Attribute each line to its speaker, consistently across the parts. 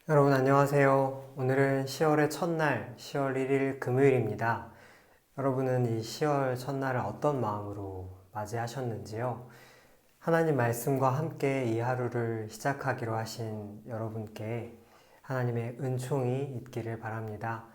Speaker 1: 여러분 안녕하세요. 오늘은 10월의 첫날, 10월 1일 금요일입니다. 여러분은 이 10월 첫날을 어떤 마음으로 맞이하셨는지요? 하나님 말씀과 함께 이 하루를 시작하기로 하신 여러분께 하나님의 은총이 있기를 바랍니다.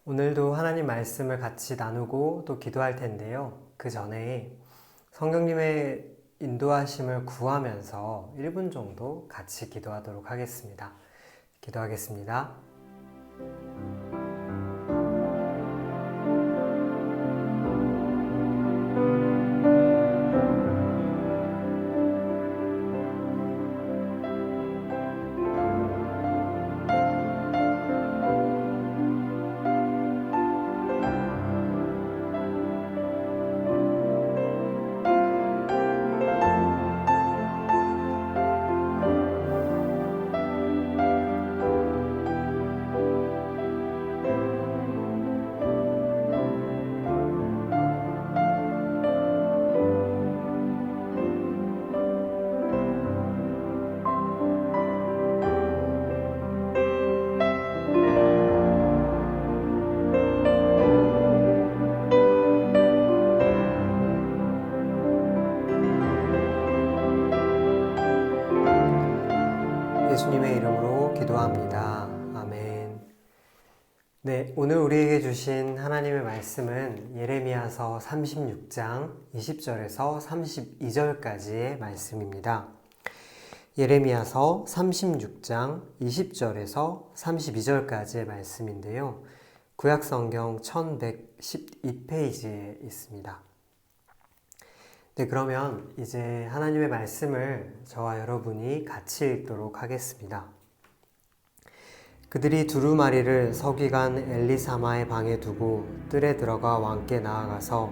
Speaker 1: 오늘도 하나님 말씀을 같이 나누고 또 기도할 텐데요. 그 전에 성령님의 인도하심을 구하면서 1분 정도 같이 기도하도록 하겠습니다. 기도하겠습니다. 예수님의 이름으로 기도합니다. 아멘. 네, 오늘 우리에게 주신 하나님의 말씀은 예레미야서 36장 20절에서 32절까지의 말씀입니다. 예레미야서 36장 20절에서 32절까지의 말씀인데요. 구약성경 1112페이지에 있습니다. 네, 그러면 이제 하나님의 말씀을 저와 여러분이 같이 읽도록 하겠습니다. 그들이 두루마리를 서기관 엘리사마의 방에 두고 뜰에 들어가 왕께 나아가서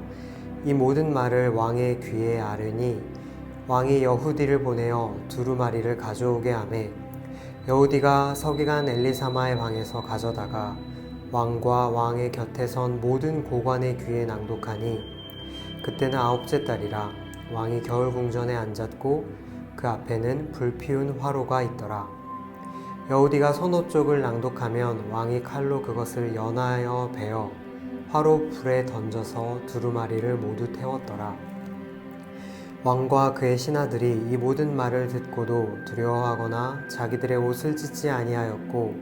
Speaker 1: 이 모든 말을 왕의 귀에 아뢰니 왕이 여후디를 보내어 두루마리를 가져오게 하매 여후디가 서기관 엘리사마의 방에서 가져다가 왕과 왕의 곁에 선 모든 고관의 귀에 낭독하니 그때는 9째 달이라. 왕이 겨울 궁전에 앉았고 그 앞에는 불 피운 화로가 있더라. 여후디가 서너 쪽을 낭독하면 왕이 칼로 그것을 연하여 베어 화로 불에 던져서 두루마리를 모두 태웠더라. 왕과 그의 신하들이 이 모든 말을 듣고도 두려워하거나 자기들의 옷을 찢지 아니하였고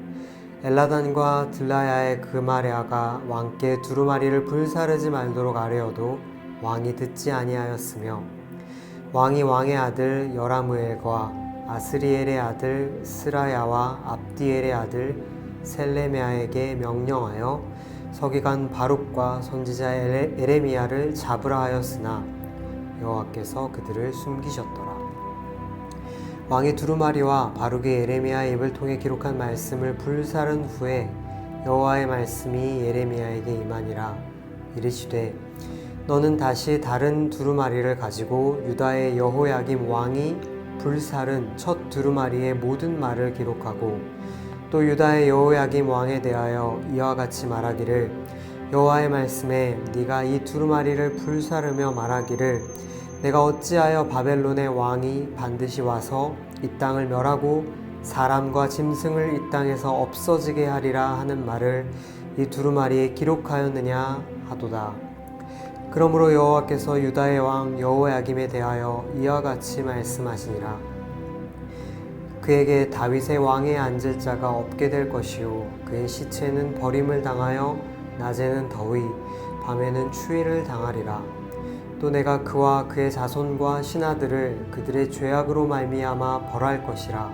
Speaker 1: 엘라단과 들라야의 그마랴가 왕께 두루마리를 불사르지 말도록 아뢰어도 왕이 듣지 아니하였으며 왕이 왕의 아들 여라무엘과 아스리엘의 아들 스라야와 압디엘의 아들 셀레메아에게 명령하여 서기관 바룩과 선지자 에레미야를 잡으라 하였으나 여호와께서 그들을 숨기셨더라. 왕이 두루마리와 바룩의 에레미야의 입을 통해 기록한 말씀을 불사른 후에 여호와의 말씀이 예레미야에게 임하니라. 이르시되 너는 다시 다른 두루마리를 가지고 유다의 여호야김 왕이 불사른 첫 두루마리의 모든 말을 기록하고 또 유다의 여호야김 왕에 대하여 이와 같이 말하기를 여호와의 말씀에 네가 이 두루마리를 불사르며 말하기를 내가 어찌하여 바벨론의 왕이 반드시 와서 이 땅을 멸하고 사람과 짐승을 이 땅에서 없어지게 하리라 하는 말을 이 두루마리에 기록하였느냐 하도다. 그러므로 여호와께서 유다의 왕 여호야김에 대하여 이와 같이 말씀하시니라. 그에게 다윗의 왕에 앉을 자가 없게 될 것이요 그의 시체는 버림을 당하여 낮에는 더위 밤에는 추위를 당하리라. 또 내가 그와 그의 자손과 신하들을 그들의 죄악으로 말미암아 벌할 것이라.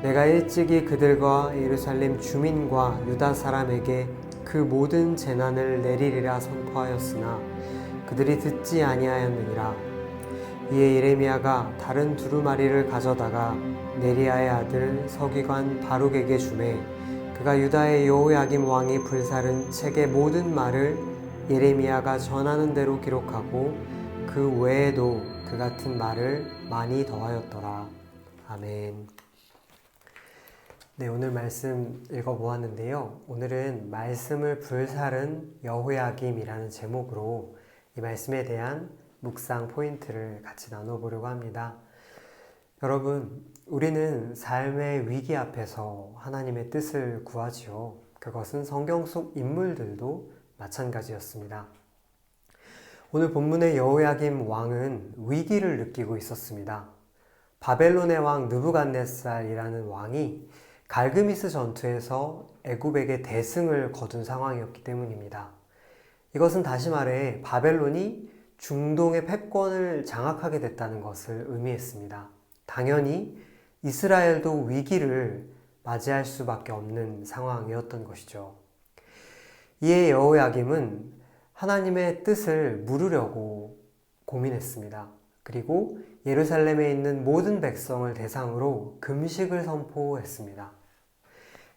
Speaker 1: 내가 일찍이 그들과 예루살렘 주민과 유다 사람에게 그 모든 재난을 내리리라 선포하였으나 그들이 듣지 아니하였느니라. 이에 예레미야가 다른 두루마리를 가져다가 네리야의 아들 서기관 바룩에게 주매 그가 유다의 여호야김 왕이 불사른 책의 모든 말을 예레미야가 전하는 대로 기록하고 그 외에도 그 같은 말을 많이 더하였더라. 아멘. 네, 오늘 말씀 읽어보았는데요. 오늘은 말씀을 불사른 여호야김이라는 제목으로 이 말씀에 대한 묵상 포인트를 같이 나눠보려고 합니다. 여러분, 우리는 삶의 위기 앞에서 하나님의 뜻을 구하지요. 그것은 성경 속 인물들도 마찬가지였습니다. 오늘 본문의 여호야김 왕은 위기를 느끼고 있었습니다. 바벨론의 왕 느부갓네살이라는 왕이 갈그미스 전투에서 애굽에게 대승을 거둔 상황이었기 때문입니다. 이것은 다시 말해 바벨론이 중동의 패권을 장악하게 됐다는 것을 의미했습니다. 당연히 이스라엘도 위기를 맞이할 수밖에 없는 상황이었던 것이죠. 이에 여호야김은 하나님의 뜻을 물으려고 고민했습니다. 그리고 예루살렘에 있는 모든 백성을 대상으로 금식을 선포했습니다.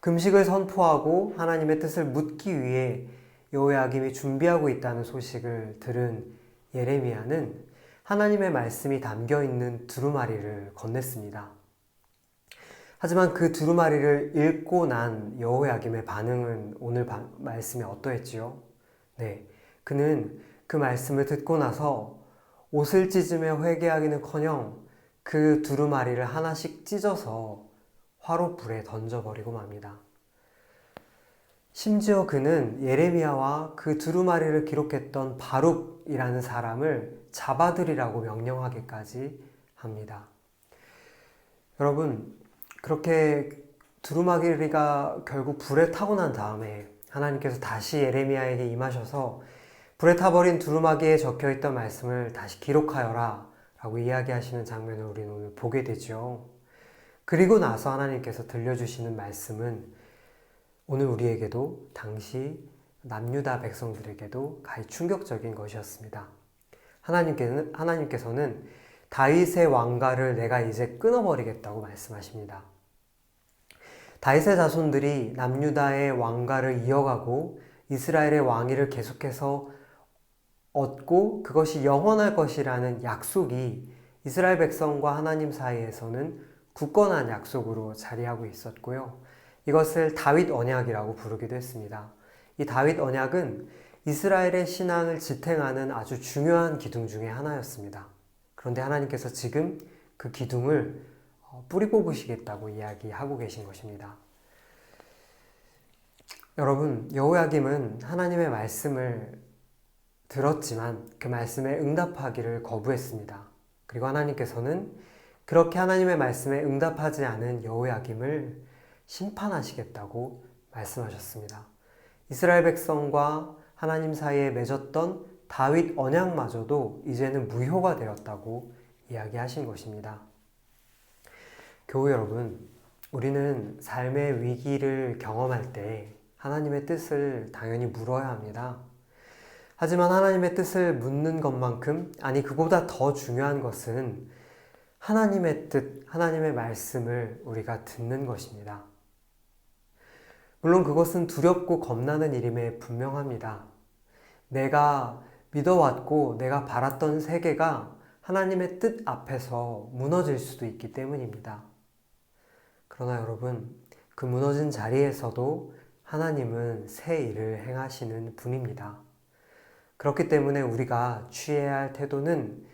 Speaker 1: 금식을 선포하고 하나님의 뜻을 묻기 위해 여호야김이 준비하고 있다는 소식을 들은 예레미야는 하나님의 말씀이 담겨있는 두루마리를 건넸습니다. 하지만 그 두루마리를 읽고 난 여호야김의 반응은 오늘 말씀에 어떠했지요? 네, 그는 그 말씀을 듣고 나서 옷을 찢으며 회개하기는커녕 그 두루마리를 하나씩 찢어서 화롯불에 던져버리고 맙니다. 심지어 그는 예레미야와 그 두루마리를 기록했던 바룩이라는 사람을 잡아들이라고 명령하기까지 합니다. 여러분, 그렇게 두루마리가 결국 불에 타고 난 다음에 하나님께서 다시 예레미야에게 임하셔서 불에 타버린 두루마기에 적혀있던 말씀을 다시 기록하여라 라고 이야기하시는 장면을 우리는 오늘 보게 되죠. 그리고 나서 하나님께서 들려주시는 말씀은 오늘 우리에게도 당시 남유다 백성들에게도 가히 충격적인 것이었습니다. 하나님께서는 다윗의 왕가를 내가 이제 끊어버리겠다고 말씀하십니다. 다윗의 자손들이 남유다의 왕가를 이어가고 이스라엘의 왕위를 계속해서 얻고 그것이 영원할 것이라는 약속이 이스라엘 백성과 하나님 사이에서는 굳건한 약속으로 자리하고 있었고요. 이것을 다윗 언약이라고 부르기도 했습니다. 이 다윗 언약은 이스라엘의 신앙을 지탱하는 아주 중요한 기둥 중에 하나였습니다. 그런데 하나님께서 지금 그 기둥을 뿌리 뽑으시겠다고 이야기하고 계신 것입니다. 여러분, 여호야김은 하나님의 말씀을 들었지만 그 말씀에 응답하기를 거부했습니다. 그리고 하나님께서는 그렇게 하나님의 말씀에 응답하지 않은 여호야김을 심판하시겠다고 말씀하셨습니다. 이스라엘 백성과 하나님 사이에 맺었던 다윗 언약마저도 이제는 무효가 되었다고 이야기하신 것입니다. 교우 여러분, 우리는 삶의 위기를 경험할 때 하나님의 뜻을 당연히 물어야 합니다. 하지만 하나님의 뜻을 묻는 것만큼, 아니 그보다 더 중요한 것은 하나님의 뜻, 하나님의 말씀을 우리가 듣는 것입니다. 물론 그것은 두렵고 겁나는 일임에 분명합니다. 내가 믿어왔고 내가 바랐던 세계가 하나님의 뜻 앞에서 무너질 수도 있기 때문입니다. 그러나 여러분, 그 무너진 자리에서도 하나님은 새 일을 행하시는 분입니다. 그렇기 때문에 우리가 취해야 할 태도는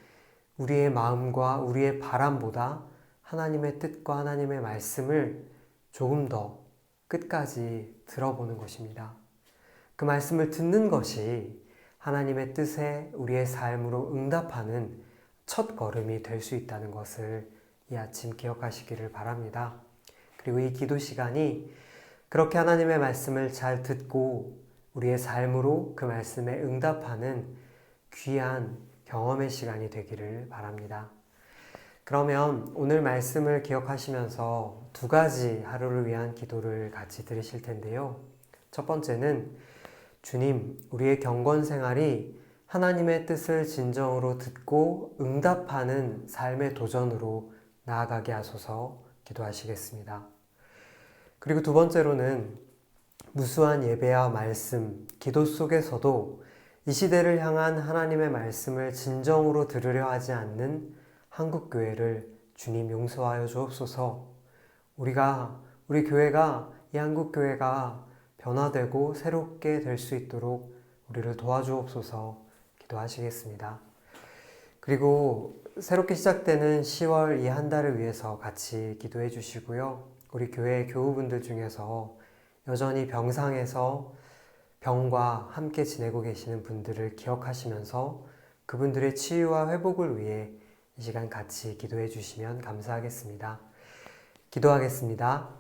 Speaker 1: 우리의 마음과 우리의 바람보다 하나님의 뜻과 하나님의 말씀을 조금 더 끝까지 들어보는 것입니다. 그 말씀을 듣는 것이 하나님의 뜻에 우리의 삶으로 응답하는 첫 걸음이 될 수 있다는 것을 이 아침 기억하시기를 바랍니다. 그리고 이 기도 시간이 그렇게 하나님의 말씀을 잘 듣고 우리의 삶으로 그 말씀에 응답하는 귀한 경험의 시간이 되기를 바랍니다. 그러면 오늘 말씀을 기억하시면서 두 가지 하루를 위한 기도를 같이 드리실 텐데요. 첫 번째는 주님, 우리의 경건 생활이 하나님의 뜻을 진정으로 듣고 응답하는 삶의 도전으로 나아가게 하소서 기도하시겠습니다. 그리고 두 번째로는 무수한 예배와 말씀, 기도 속에서도 이 시대를 향한 하나님의 말씀을 진정으로 들으려 하지 않는 한국교회를 주님 용서하여 주옵소서. 우리 교회가, 이 한국교회가 변화되고 새롭게 될 수 있도록 우리를 도와주옵소서 기도하시겠습니다. 그리고 새롭게 시작되는 10월 이 한 달을 위해서 같이 기도해 주시고요. 우리 교회 교우분들 중에서 여전히 병상에서 병과 함께 지내고 계시는 분들을 기억하시면서 그분들의 치유와 회복을 위해 이 시간 같이 기도해 주시면 감사하겠습니다. 기도하겠습니다.